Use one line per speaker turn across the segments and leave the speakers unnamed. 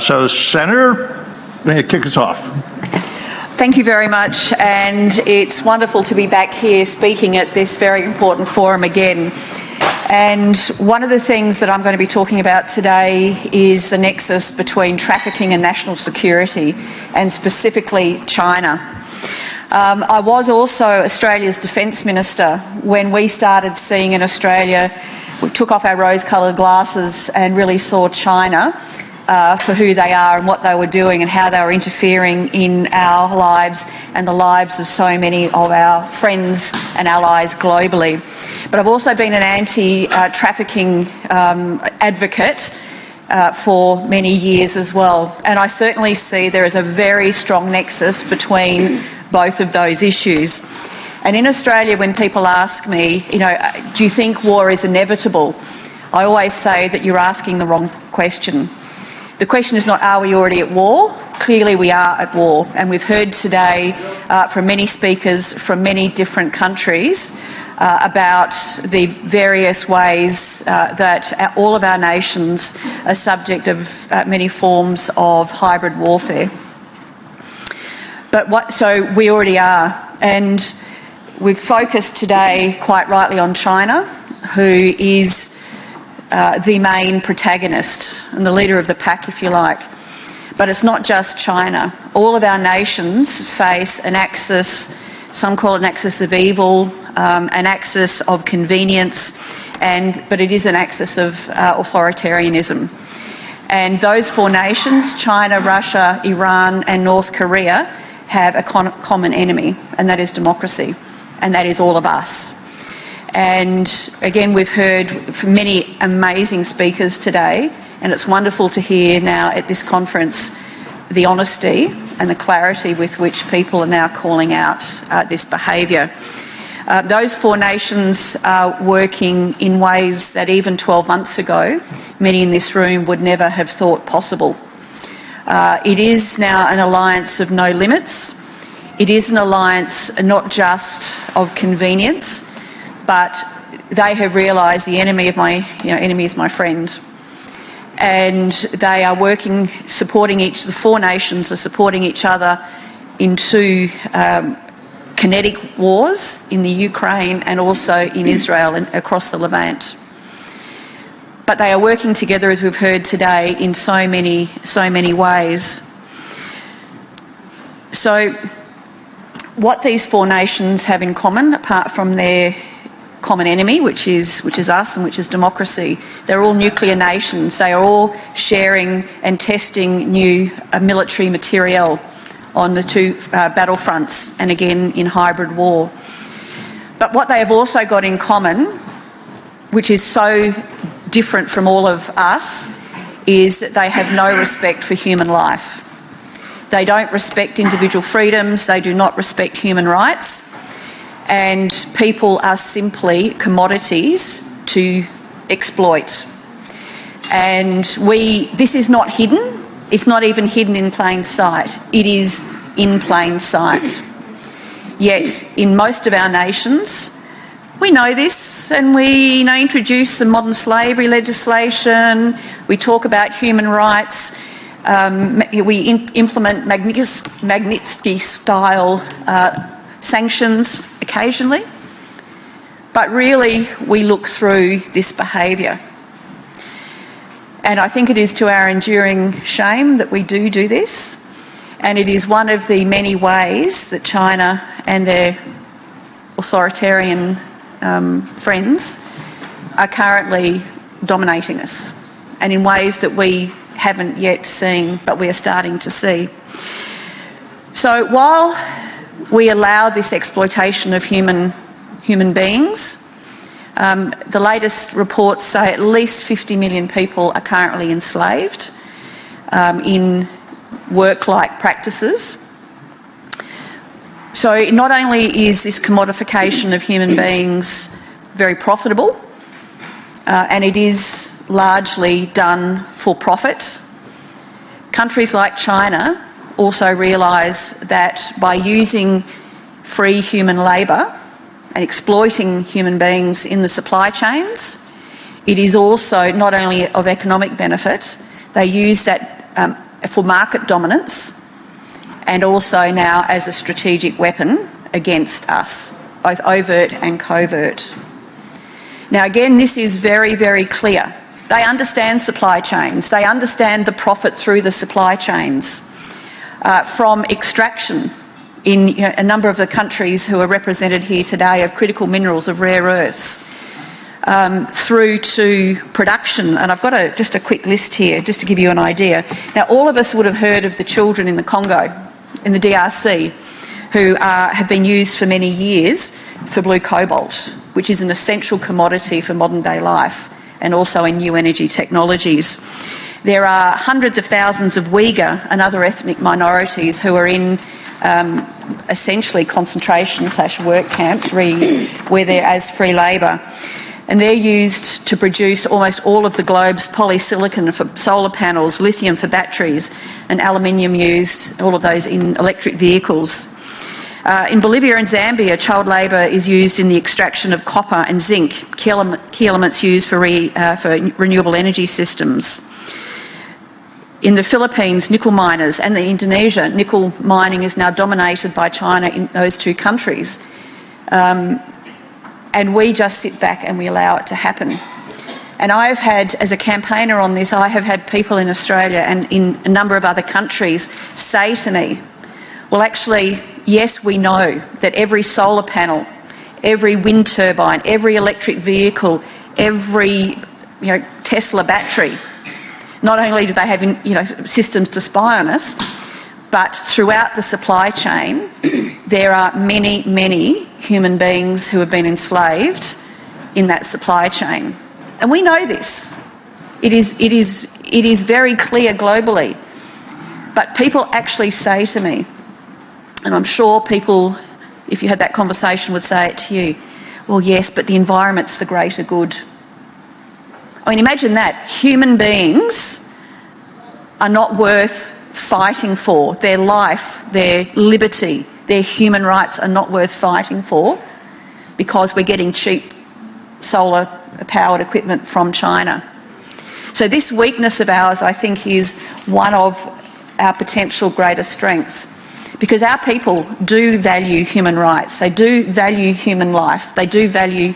So, Senator, kick us off.
Thank you very much, and it's wonderful to be back here speaking at this very important forum again. And one of the things that I'm going to be talking about today is the nexus between trafficking and national security, and specifically China. I was also Australia's Defence Minister when we started seeing in Australia, we took off our rose-coloured glasses and really saw China for who they are and what they were doing and how they were interfering in our lives and the lives of so many of our friends and allies globally. But I've also been an anti-trafficking advocate for many years as well, and I certainly see there is a very strong nexus between both of those issues. And in Australia, when people ask me, do you think war is inevitable? I always say that you're asking the wrong question. The question is not, are we already at war? Clearly we are at war, and we've heard today from many speakers from many different countries about the various ways that all of our nations are subject of many forms of hybrid warfare. So we already are, and we've focused today quite rightly on China, who is the main protagonist and the leader of the pack, if you like. But it's not just China. All of our nations face an axis, some call it an axis of evil, an axis of convenience, but it is an axis of authoritarianism. And those four nations, China, Russia, Iran and North Korea, have a common enemy, and that is democracy, and that is all of us. And again, we've heard from many amazing speakers today, and it's wonderful to hear now at this conference the honesty and the clarity with which people are now calling out this behaviour. Those four nations are working in ways that even 12 months ago, many in this room would never have thought possible. It is now an alliance of no limits. It is an alliance not just of convenience, but they have realised the enemy is my friend. And they are working, the four nations are supporting each other in two kinetic wars in the Ukraine and also in Israel and across the Levant. But they are working together, as we've heard today, in so many ways. So what these four nations have in common, apart from their common enemy, which is us and which is democracy, they're all nuclear nations. They are all sharing and testing new military materiel on the two battlefronts, and again in hybrid war. But what they have also got in common, which is so different from all of us, is that they have no respect for human life. They don't respect individual freedoms, they do not respect human rights, and people are simply commodities to exploit. And this is not hidden. It's not even hidden in plain sight. It is in plain sight. Yet in most of our nations, we know this, and we introduce some modern slavery legislation, we talk about human rights, we implement Magnitsky-style sanctions occasionally, but really we look through this behaviour. And I think it is to our enduring shame that we do this, and it is one of the many ways that China and their authoritarian friends are currently dominating us, and in ways that we haven't yet seen, but we are starting to see. So while we allow this exploitation of human beings, the latest reports say at least 50 million people are currently enslaved in work-like practices. So not only is this commodification of human beings very profitable, and it is largely done for profit, countries like China also realise that by using free human labour and exploiting human beings in the supply chains, it is also not only of economic benefit, they use that for market dominance and also now as a strategic weapon against us, both overt and covert. Now again, this is very, very clear. They understand supply chains. They understand the profit through the supply chains, from extraction in a number of the countries who are represented here today of critical minerals, of rare earths, through to production. And I've got just a quick list here just to give you an idea. Now all of us would have heard of the children in the Congo, in the DRC, who have been used for many years for blue cobalt, which is an essential commodity for modern day life and also in new energy technologies. There are hundreds of thousands of Uyghur and other ethnic minorities who are in essentially concentration/work camps where they're as free labour. And they're used to produce almost all of the globe's polysilicon for solar panels, lithium for batteries, and aluminium used, all of those in electric vehicles. In Bolivia and Zambia, child labour is used in the extraction of copper and zinc, key elements used for renewable energy systems. In the Philippines, nickel miners, and in Indonesia, nickel mining is now dominated by China in those two countries. And we just sit back and we allow it to happen. And I've had, as a campaigner on this, I have had people in Australia and in a number of other countries say to me, well actually, yes, we know that every solar panel, every wind turbine, every electric vehicle, every Tesla battery, not only do they have systems to spy on us, but throughout the supply chain there are many, many human beings who have been enslaved in that supply chain. And we know this. It is very clear globally. But people actually say to me, and I'm sure people, if you had that conversation, would say it to you, well yes, but the environment's the greater good. I mean, imagine that. Human beings are not worth fighting for. Their life, their liberty, their human rights are not worth fighting for because we're getting cheap solar-powered equipment from China. So this weakness of ours, I think, is one of our potential greatest strengths, because our people do value human rights, they do value human life, they do value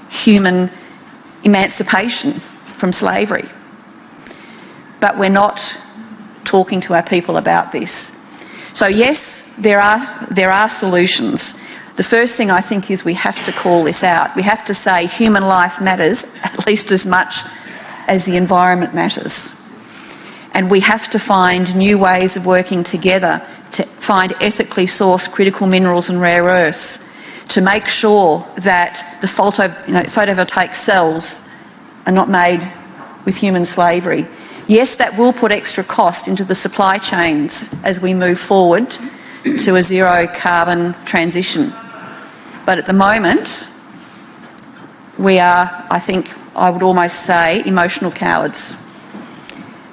human emancipation from slavery. But we're not talking to our people about this. So yes, there are solutions. The first thing I think is we have to call this out. We have to say human life matters at least as much as the environment matters. And we have to find new ways of working together to find ethically sourced critical minerals and rare earths, to make sure that the photovoltaic cells are not made with human slavery. Yes, that will put extra cost into the supply chains as we move forward to a zero carbon transition. But at the moment, we are, I think, I would almost say, emotional cowards.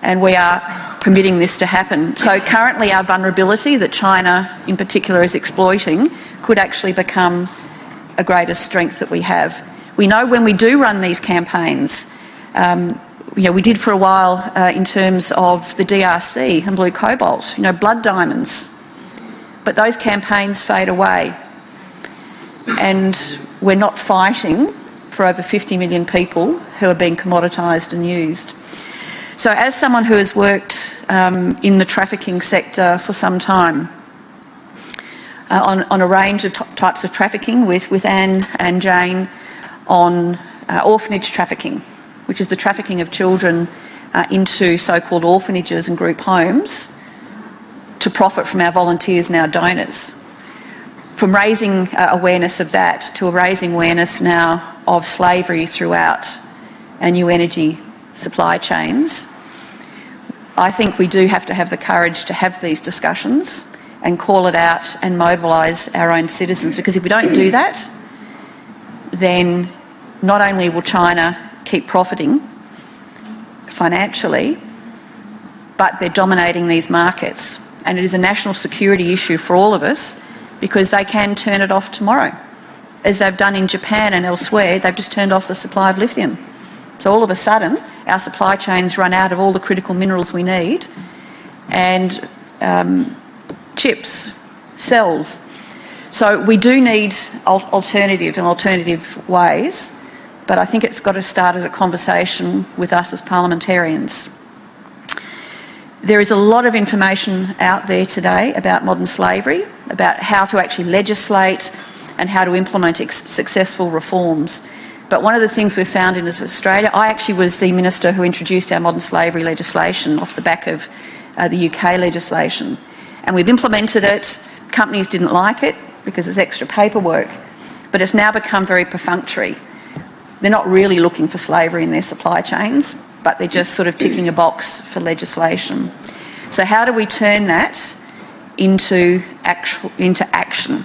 And we are permitting this to happen. So currently our vulnerability that China in particular is exploiting could actually become a greater strength that we have. We know when we do run these campaigns, we did for a while in terms of the DRC and blue cobalt, blood diamonds. But those campaigns fade away. And we're not fighting for over 50 million people who are being commoditised and used. So as someone who has worked in the trafficking sector for some time, on a range of types of trafficking with Anne and Jane on orphanage trafficking, which is the trafficking of children into so-called orphanages and group homes to profit from our volunteers and our donors. From raising awareness of that to raising awareness now of slavery throughout our new energy supply chains, I think we do have to have the courage to have these discussions and call it out and mobilise our own citizens, because if we don't do that, then not only will China keep profiting financially, but they're dominating these markets. And it is a national security issue for all of us, because they can turn it off tomorrow. As they've done in Japan and elsewhere, they've just turned off the supply of lithium. So all of a sudden, our supply chains run out of all the critical minerals we need, and chips, cells. So we do need alternative ways, but I think it's got to start as a conversation with us as parliamentarians. There is a lot of information out there today about modern slavery, about how to actually legislate and how to implement successful reforms. But one of the things we've found in Australia, I actually was the minister who introduced our modern slavery legislation off the back of the UK legislation. And we've implemented it. Companies didn't like it because it's extra paperwork, but it's now become very perfunctory. They're not really looking for slavery in their supply chains, but they're just sort of ticking a box for legislation. So how do we turn that into action?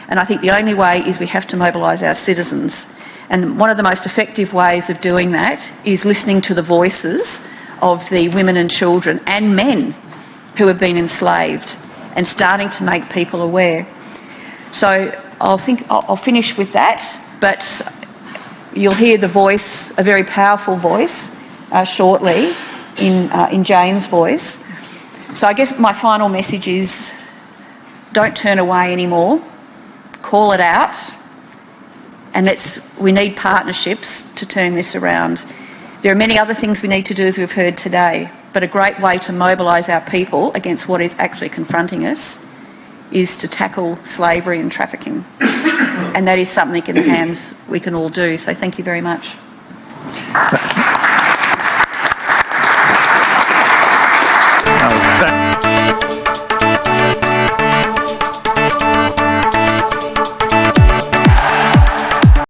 And I think the only way is we have to mobilise our citizens. And one of the most effective ways of doing that is listening to the voices of the women and children and men who have been enslaved and starting to make people aware. So I'll finish with that, but you'll hear the voice, a very powerful voice, shortly in James' voice. So I guess my final message is don't turn away anymore. Call it out. And we need partnerships to turn this around. There are many other things we need to do, as we've heard today, but a great way to mobilise our people against what is actually confronting us is to tackle slavery and trafficking. And that is something in the hands we can all do. So thank you very much.